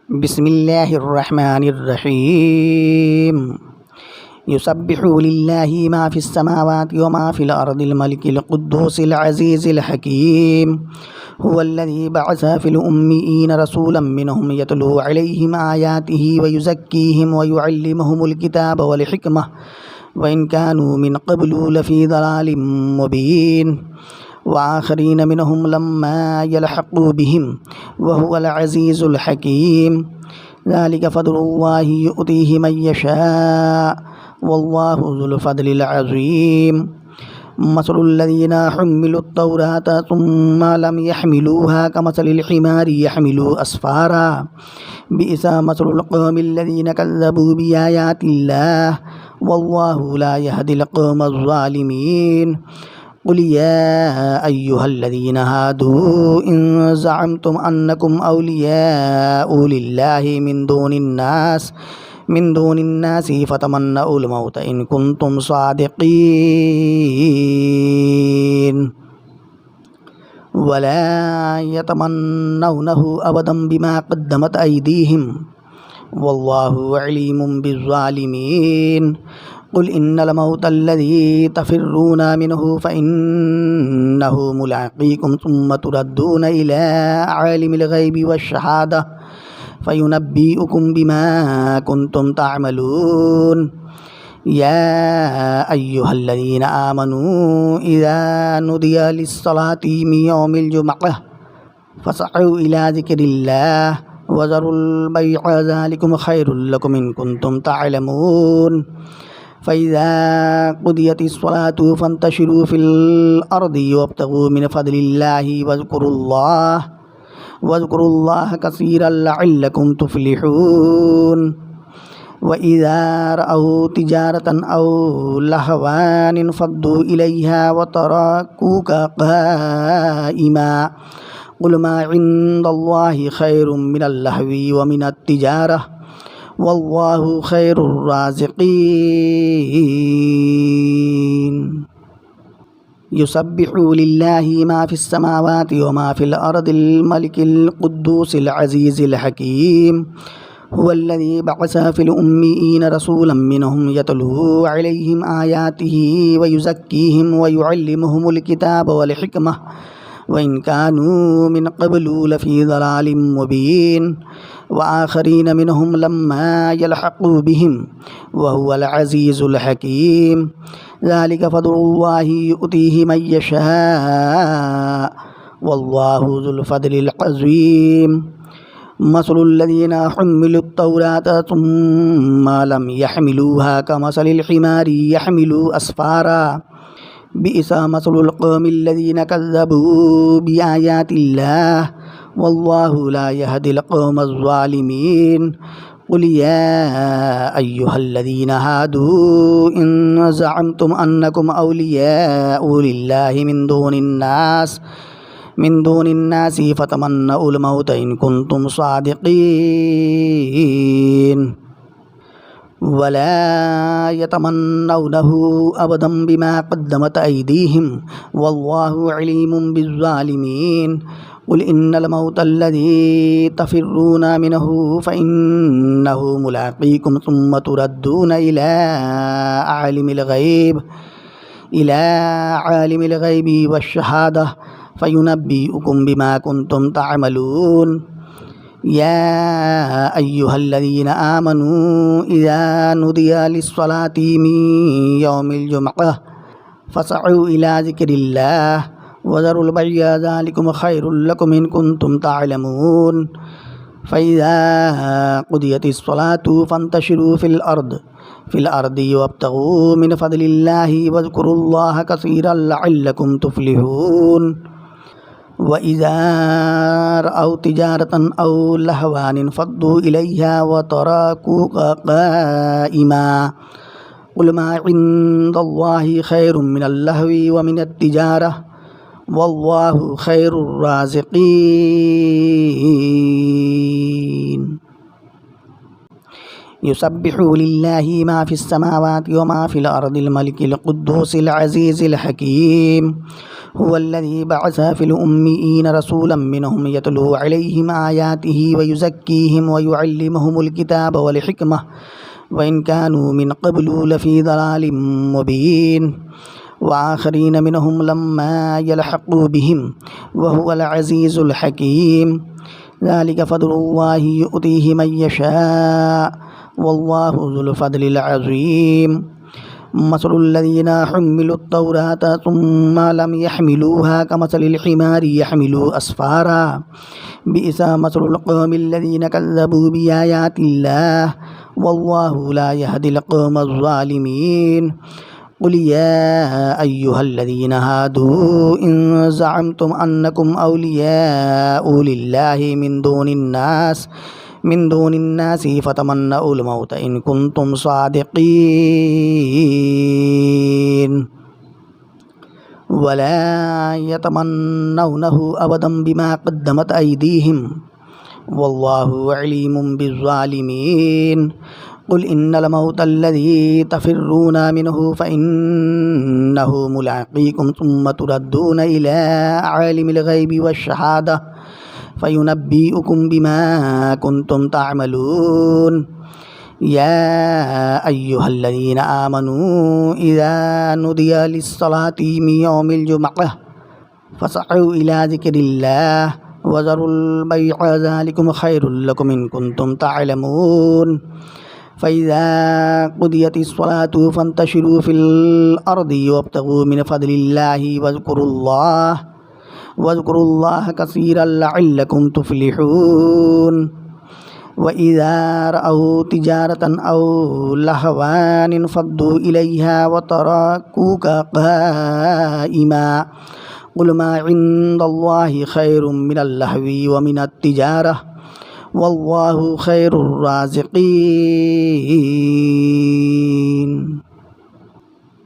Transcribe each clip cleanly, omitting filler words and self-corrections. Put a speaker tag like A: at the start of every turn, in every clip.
A: बिस्मिल्लाहिर रहमानिर रहीम। युसब्बिहु लिल्लाहि मा फिस समावाति व मा फिल अर्दिल मलिकिल कुद्दूसिल अज़ीज़िल हकीम। हुवल्लज़ी बअसा फिल उम्मियीन रसूलन मिनहुम यतलू अलैहिम आयातिही व युज़क्कीहिम व युअल्लिमुहुमुल किताब वल हिकमह व इन कानू मिन क़ब्लु लफ़ी ज़लालिम मुबीन। व आखरीन मिनहुम लम्मा यल्हक़ू बिहिम व हुवल अज़ीज़ुल हकीम। ज़ालिका फ़द्लुल्लाहि युअतीहि मन यशा वल्लाहु ज़ुल फ़द्लिल अज़ीम। मसलुल्लज़ीना हुम्मिलुत तौरात सुम्मा लम यहमिलूहा कमसलिल हिमारि यहमिलु अस्फ़ारा बिइसा मसलुल क़ौमिल्लज़ीना कज़्ज़बू बिआयातिल्लाह वल्लाहु ला यहदिल क़ौमज़ ज़ालिमीन। क़ुल या अय्युहल्लज़ीना हादू इन ज़अमतुम अन्नकुम औलियाउ लिल्लाहि मिन दूनिन्नासि फ़तमन्नउल मौत इन कुन्तुम सादिक़ीन वला यतमन्नौनहु अबदन बिमा क़द्दमत अयदीहिम वल्लाहु अलीमुम बिज़्ज़ालिमीन। क़ुल इन्नल मौतल्लज़ी तफ़िर्रूना मिन्हु फ़इन्नहु मुलाक़ीकुम सुम्मा तुरद्दूना इला आलिमिल ग़ैबि वश्शहादह फ़युनब्बिउकुम बिमा कुन्तुम तअमलून। या अय्युहल्लज़ीना आमनू इज़ा नुदिया लिस्सलाति मिन यौमिल जुमअह फ़सअू इला ज़िक्रिल्लाह वज़रुल बैअ ज़ालिकुम खैरुल लकुम इन कुन्तुम तअलमून। फ़इज़ा क़ुदियतिस्सलातु फ़ंतशिरू फ़िल अर्दि वब्तग़ू मिन फ़द्लिल्लाहि वज़्कुरुल्लाह कसीरन लअल्लकुम तुफ़्लिहून। वइज़ा रअव तिजारतन औ लहवन इंफ़द्दू इलैहा व तरकूका क़ाइमा क़ुल मा इंदल्लाहि खैरुम मिनल लहवी व मिनत तिजारह वल्लाहु खैरुर राज़िक़ीन। युसब्बिहु लिल्लाहि मा फिस समावाति व मा फिल अर्दिल मलिकिल कुद्दूसिल अज़ीज़िल हकीम। हुवल्लज़ी बअसा फिल उम्मियीन रसूलन मिनहुम यतलू अलैहिम आयातिही व युज़क्कीहिम व युअल्लिमुहुमुल किताब वल हिकमह व इन कानू मिन क़ब्लु लफ़ी ज़लालिम मुबीन। व आखरीन मिनहुम लम्मा यल्हक़ू बिहिम व हुवल अज़ीज़ुल हकीम। ज़ालिका फ़द्लुल्लाहि युअतीहि मन यशा वल्लाहु ज़ुल फ़द्लिल अज़ीम। मसलुल्लज़ीना हुम्मिलुत तौरात सुम्मा लम यहमिलूहा कमसलिल हिमारि यहमिलु अस्फ़ारा बिइसा मसलुल क़ौमिल्लज़ीना कज़्ज़बू बिआयातिल्लाह वल्लाहु ला यहदिल क़ौमज़ ज़ालिमीन। क़ुल या अय्युहल्लज़ीना हादू इन ज़अमतुम अन्नकुम औलियाउ लिल्लाहि मिन दूनिन्नासि फ़तमन्नउल मौत इन कुन्तुम सादिक़ीन वला यतमन्नौनहु अबदन बिमा क़द्दमत अयदीहिम वल्लाहु अलीमुम बिज़्ज़ालिमीन। क़ुल इन्नल मौतल्लज़ी तफ़िर्रूना मिन्हु फ़इन्नहु मुलाक़ीकुम सुम्मा तुरद्दूना इला आलिमिल ग़ैबि वश्शहादह फ़युनब्बिउकुम बिमा कुन्तुम तअमलून। या अय्युहल्लज़ीना आमनू इज़ा नुदिया लिस्सलाति मिन यौमिल जुमअह फ़सअू इला ज़िक्रिल्लाह वज़रुल बैअ ज़ालिकुम खैरुल लकुम इन कुन्तुम तअलमून। फ़इज़ा क़ुदियतिस्सलातु फ़ंतशिरू फ़िल अर्दि वब्तग़ू मिन फ़द्लिल्लाहि वज़्कुरुल्लाह कसीरन लअल्लकुम तुफ़्लिहून। वइज़ा रअव तिजारतन औ लहवन इंफ़द्दू इलैहा व तरकूका क़ाइमा क़ुल मा इंदल्लाहि खैरुम मिनल लहवी व मिनत तिजारह वल्लाहु खैरुर राज़िक़ीन। युसब्बिहु लिल्लाहि मा फिस समावाति व मा फिल अर्दिल मलिकिल कुद्दूसिल अज़ीज़िल हकीम हुवल्लज़ी बअसा फिल उम्मियीन रसूलन मिनहुम यतलू अलैहिम आयातिही व युज़क्कीहिम व युअल्लिमुहुमुल किताब वल हिकमह व इन कानू मिन क़ब्लु लफ़ी ज़लालिम मुबीन व आखरीन मिनहुम लम्मा यल्हक़ू बिहिम व हुवल अज़ीज़ुल हकीम ज़ालिका फ़ज़्लुल्लाहि यु'तीहि मन यशा वल्लाहु ज़ुल फ़ज़्लिल अज़ीम मसलुल्लज़ीना हुम्मिलुत तौराता सुम्मा लम यहमिलूहा कमसलिल हिमारि यहमिलु अस्फ़ारा बिइसा मसलुल क़ौमिल्लज़ीना कज़्ज़बू बिआयातिल्लाह वल्लाहु ला यहदिल क़ौमज़ ज़ालिमीन क़ुल या अय्युहल्लज़ीना हादू इन ज़अमतुम अन्नकुम औलियाउ लिल्लाहि मिन दूनिन्नासि फ़तमन्नउल मौत इन कुन्तुम सादिक़ीन वला यतमन्नौनहु अबदन बिमा क़द्दमत अयदीहिम वल्लाहु अलीमुम बिज़्ज़ालिमीन क़ुल इन्नल मौतल्लज़ी तफ़िर्रूना मिन्हु फ़इन्नहु मुलाक़ीकुम सुम्मा तुरद्दूना इला आलिमिल ग़ैबि वश्शहादह फ़युनब्बिउकुम बिमा कुन्तुम तअमलून या अय्युहल्लज़ीना आमनू इज़ा नुदिया लिस्सलाति मिन यौमिल जुमअह फ़सअू इला ज़िक्रिल्लाह वज़रुल बैअ ज़ालिकुम ख़ैरुल लकुम इन कुन्तुम तअलमून फ़इज़ा क़ुदियतिस्सलातु फ़ंतशिरू फ़िल अर्दि वब्तग़ू मिन फ़ज़लिल्लाहि वज़्कुरुल्लाह कसीरन लअल्लकुम तुफ़्लिहून वइज़ा रअव तिजारतन औ लहवन इंफ़द्दू इलैहा वतरकूका क़ाइमा क़ुल मा इंदल्लाहि ख़ैरुम मिनल लहवी व मिनत तिजारह वल्लाहु ख़ैरुर राज़िक़ीन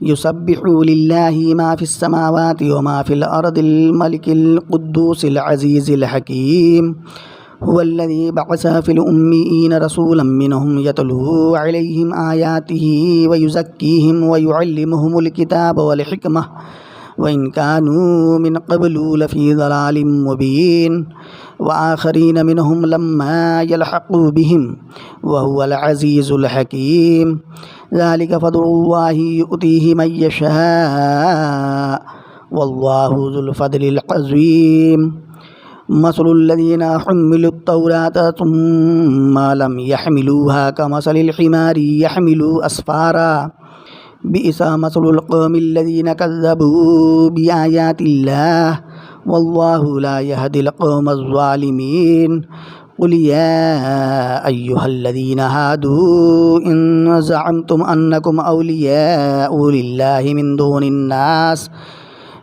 A: युसब्बिहु लिल्लाहि मा फिस समावाति व मा फिल अर्दिल मलिकिल कुद्दूसिल अज़ीज़िल हकीम हुवल्लज़ी बअसा फिल उम्मियीन रसूलन मिनहुम यतलू अलैहिम आयातिही व युज़क्कीहिम व युअल्लिमुहुमुल किताब वल हिकमह व इन कानू मिन क़ब्लु लफ़ी ज़लालिम मुबीन व आखरीन मिनहुम लम्मा यल्हक़ू बिहिम व हुवल अज़ीज़ुल हकीम ज़ालिका फ़ज़्लुल्लाहि यु'तीहि मन यशा वल्लाहु ज़ुल फ़ज़्लिल अज़ीम मसलुल्लज़ीना हुम्मिलुत तौराता सुम्मा लम यहमिलूहा कमसलिल हिमारि यहमिलु अस्फ़ारा बिइसा मसलुल क़ौमिल्लज़ीना कज़्ज़बू बिआयातिल्लाह वल्लाहु ला यहदिल क़ौमज़ ज़ालिमीन क़ुल या अय्युहल्लज़ीना हादू इन ज़अमतुम अन्नकुम औलियाउ लिल्लाहि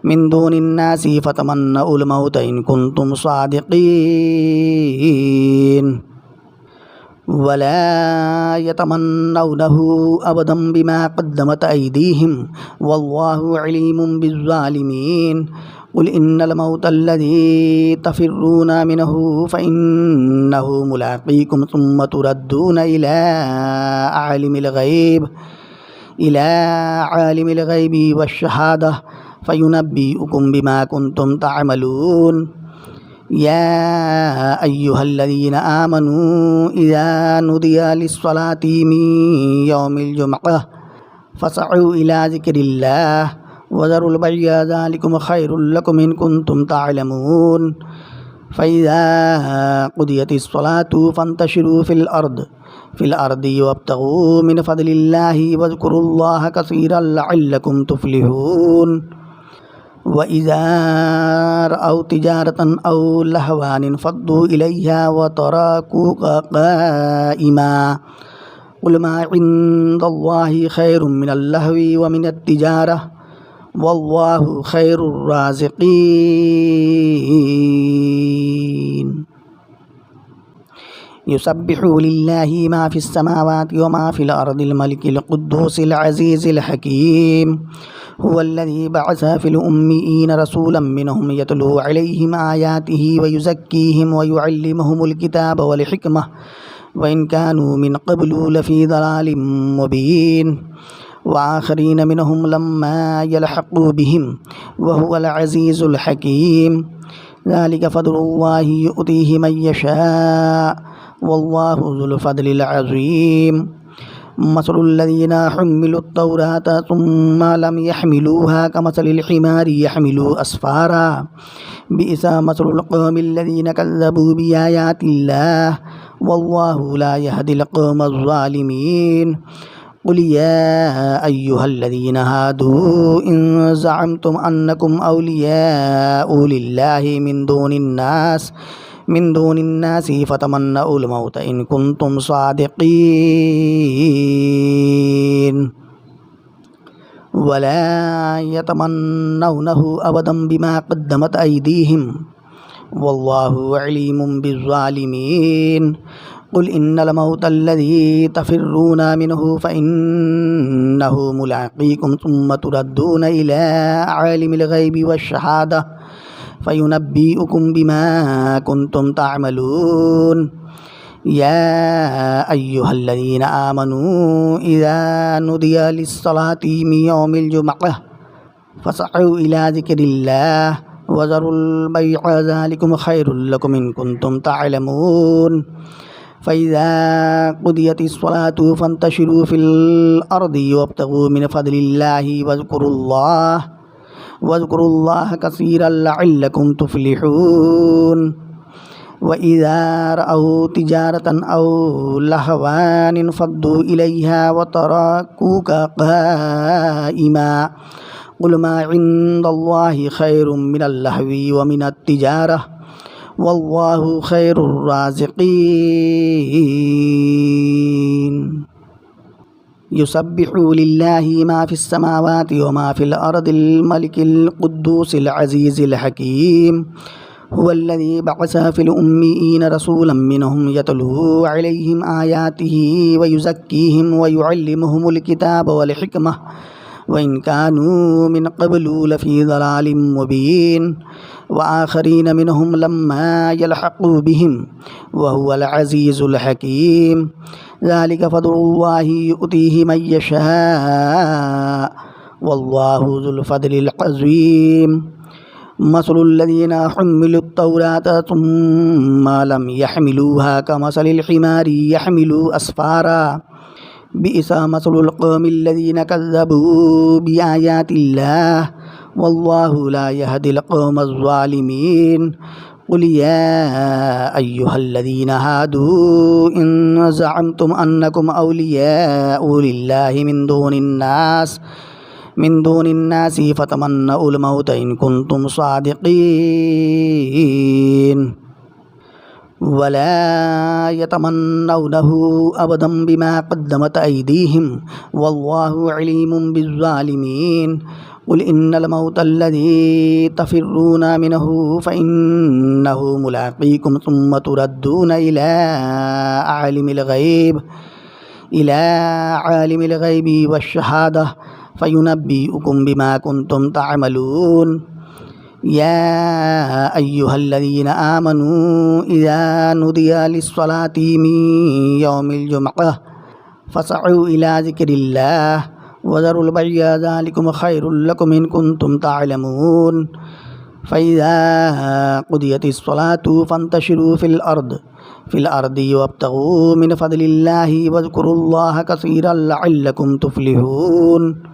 A: मिन दूनिन्नासि फ़तमन्नउल मौत इन कुन्तुम सादिक़ीन वला यतमन्नौनहु अबदन बिमा क़द्दमत अयदीहिम वल्लाहु अलीमुम बिज़्ज़ालिमीन क़ुल इन्नल मौतल्लज़ी तफ़िर्रूना मिन्हु फ़इन्नहु मुलाक़ीकुम सुम्मा तुरद्दूना इला आलिमिल ग़ैबि वश्शहादह फ़युनब्बिउकुम बिमा कुन्तुम तअमलून या अय्युहल्लज़ीना आमनू इज़ा नुदिया लिस्सलाति मिन यौमिल जुमअह फ़सअू इला ज़िक्रिल्लाह वज़रुल बैअ ज़ालिकुम ख़ैरुल लकुम इन कुन्तुम तअलमून फ़इज़ा क़ुदियतिस्सलातु फ़ंतशिरू फ़िल अर्दि वब्तग़ू मिन फ़ज़लिल्लाहि वज़्कुरुल्लाह कसीरन लअल्लकुम तुफ़्लिहून वइज़ा रअव तिजारतन औ लहवन इंफ़द्दू इलैहा वतरकूका क़ाइमा क़ुल मा इंदल्लाहि ख़ैरुम मिनल लहवी व मिनत तिजारह वल्लाहु ख़ैरुर राज़िक़ीन युसब्बिहु लिल्लाहि मा फिस समावाति व मा फिल अर्दिल मलिकिल कुद्दूसिल अज़ीज़िल हकीम हुवल्लज़ी बअसा फिल उम्मियीन रसूलन मिनहुम यतलू अलैहिम आयातिही व युज़क्कीहिम व युअल्लिमुहुमुल किताब वल हिकमह وإن كانوا من قبل لفي ضلال مبين وآخرين منهم لما يلحقوا بهم وهو العزيز الحكيم ذلك فضل الله يؤتيه من يشاء والله ذو الفضل العظيم مثل الذين حملوا التوراة ثم لم يحملوها كمثل الحمار يحمل أسفارا بئس مثل القوم الذين كذبوا بآيات الله والله لا يهدي القوم الظالمين قل يا أيها الذين هادوا إن زعمتم أنكم أولياء لله من دون الناس فتمنوا الموت إن كنتم صادقين ولا يتمنونه أبدا بما قدمت أيديهم والله عليم بالظالمين قل إن الموت الذي تفرون منه فإنه ملاقيكم ثم تردون إلى عالم الغيب والشهادة فينبئكم بما كنتم تعملون يا أيها الذين آمنوا إذا نودي للصلاة من يوم الجمعة فاسعوا إلى ذكر الله وذروا البيع ذلكم خير لكم إن كنتم تعلمون فإذا قضيت الصلاة فانتشروا في الأرض وابتغوا من فضل الله واذكروا الله كثيرا لعلكم تفلحون وإذا رأوا تجارة أو لهوا انفضوا إليها وتركوك قائما قل ما عند الله خير من اللهو ومن التجارة والله خير الرازقين يسبح لله ما في السماوات وما في الأرض الملك القدوس العزيز الحكيم هو الذي بعث في الأميين رسولا منهم يتلو عليهم آياته ويزكيهم ويعلمهم الكتاب والحكمة وإن كانوا من قبل لفي ضلال مبين وآخرين منهم لما يلحقوا بهم وهو العزيز الحكيم ذلك فضل الله يؤتيه من يشاء والله ذو الفضل العظيم مثل الذين حملوا التوراة ثم لم يحملوها كمثل الحمار يحمل أسفارا بئس مثل القوم الذين كذبوا بآيات الله والله لا يهدي القوم الظالمين قل يا أيها الذين هادوا إن زعمتم أنكم أولياء لله من دون الناس فتمنوا الموت إن كنتم صادقين ولا يتمنونه أبدا بما قدمت أيديهم والله عليم بالظالمين قل إن الموت الذي تفرون منه فإنه ملاقيكم ثم تردون إلى عالم الغيب والشهادة فينبئكم بما كنتم تعملون يا أيها الذين آمنوا إذا نودي للصلاة من يوم الجمعة فاسعوا إلى ذكر الله وذروا البيع ذلكم خير لكم إن كنتم تعلمون فإذا قضيت الصلاة فانتشروا في الأرض وابتغوا من فضل الله واذكروا الله كثيرا لعلكم تفلحون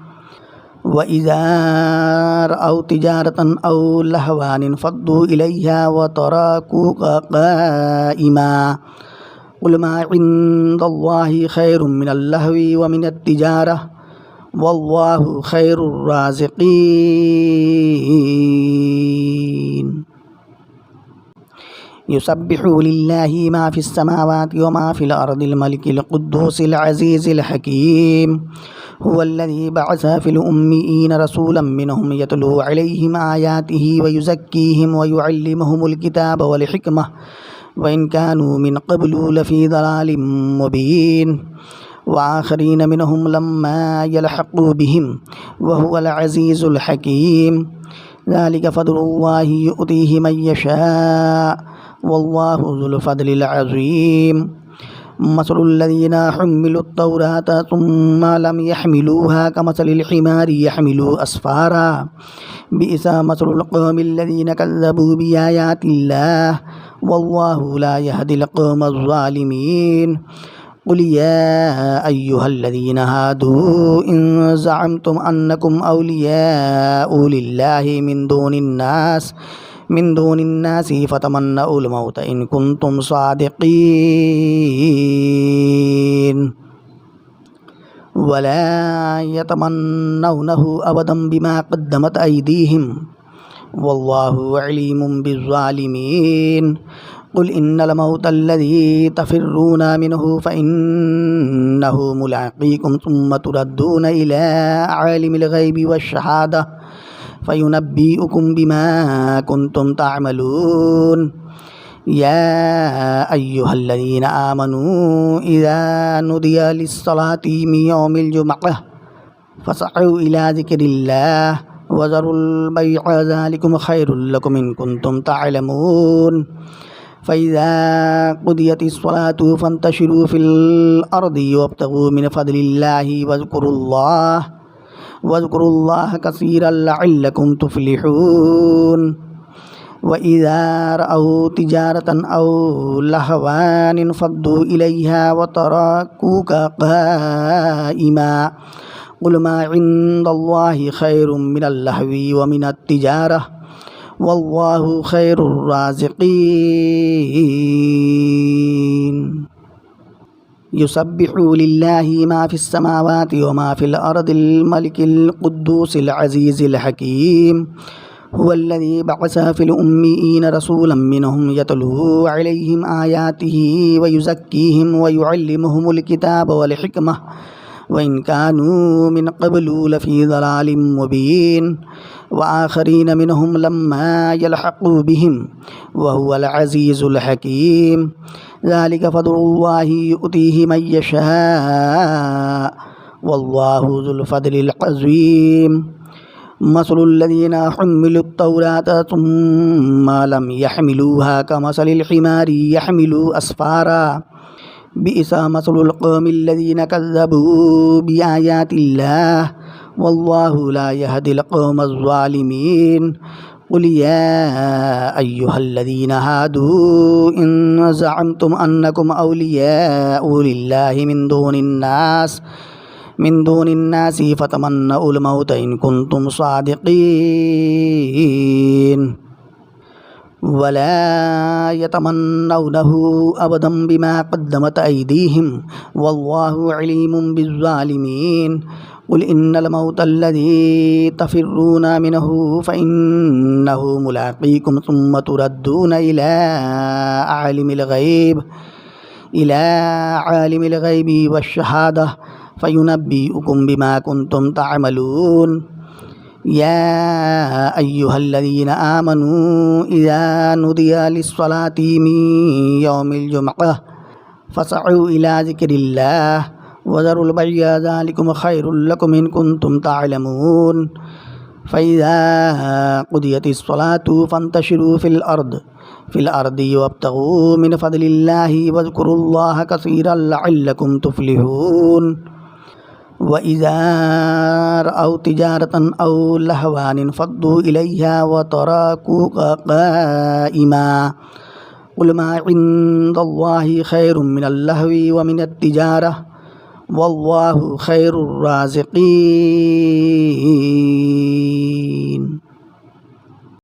A: وإذا رأوا تجارة أو لهوا انفضوا إليها وتركوك قائما قل ما عند الله خير من اللهو ومن التجارة والله خير الرازقين يسبح لله ما في السماوات وما في الأرض الملك القدوس العزيز الحكيم هو الذي بعث في الأميين رسولا منهم يتلو عليهم آياته ويزكيهم ويعلمهم الكتاب والحكمة وإن كانوا من قبل لفي ضلال مبين وآخرين منهم لما يلحقوا بهم وهو العزيز الحكيم ذلك فضل الله يؤتيه من يشاء والله ذو الفضل العظيم مثل الذين حملوا التوراة ثم لم يحملوها كمثل الحمار يحمل أسفارا بئس مثل القوم الذين كذبوا بآيات الله والله لا يهدي القوم الظالمين قل يا أيها الذين هادوا إن زعمتم أنكم أولياء لله من دون الناس فتمنوا الموت إن كنتم صادقين ولا يتمنونه أبدا بما قدمت أيديهم والله عليم بالظالمين قل إن الموت الذي تفرون منه فإنه ملاقيكم ثم تردون إلى عالم الغيب والشهادة فينبئكم بما كنتم تعملون يا أيها الذين آمنوا إذا نودي للصلاة من يوم الجمعة فاسعوا إلى ذكر الله وذروا البيع ذلكم خير لكم إن كنتم تعلمون فإذا قضيت الصلاة فانتشروا في الأرض وابتغوا من فضل الله واذكروا الله كثيرا لعلكم تفلحون وإذا رأوا تجارة أو لهوا انفضوا إليها وتركوك قائما قل ما عند الله خير من اللهو ومن التجارة والله خير الرازقين يسبح لله ما في السماوات وما في الأرض الملك القدوس العزيز الحكيم هو الذي بعث في الأميين رسولا منهم يتلو عليهم آياته ويزكيهم ويعلمهم الكتاب والحكمة وإن كانوا من قبل لفي ضلال مبين وآخرين منهم لما يلحقوا بهم وهو العزيز الحكيم ذلك فضل الله يؤتيه من يشاء والله ذو الفضل العظيم مثل الذين حملوا التوراة ثم لم يحملوها كمثل الحمار يحمل أسفارا بئس مثل القوم الذين كذبوا بآيات الله والله لا يهدي القوم الظالمين قل يا أيها الذين هادوا إن زعمتم أنكم أولياء لله من دون الناس فتمنوا الموت إن كنتم صادقين ولا يتمنونه أبدا بما قدمت أيديهم والله عليم بالظالمين قل إن الموت الذي تفرون منه فإنه ملاقيكم ثم تردون إلى عالم الغيب والشهادة فينبئكم بما كنتم تعملون يا أيها الذين آمنوا إذا نودي للصلاة من يوم الجمعة فاسعوا إلى ذكر الله وذروا البيع ذلكم خير لكم إن كنتم تعلمون فإذا قضيت الصلاة فانتشروا في الأرض وابتغوا من فضل الله واذكروا الله كثيرا لعلكم تفلحون وإذا رأوا تجارة أو لهوا انفضوا إليها وتركوك قائما قل ما عند الله خير من اللهو ومن التجارة والله خير الرازقين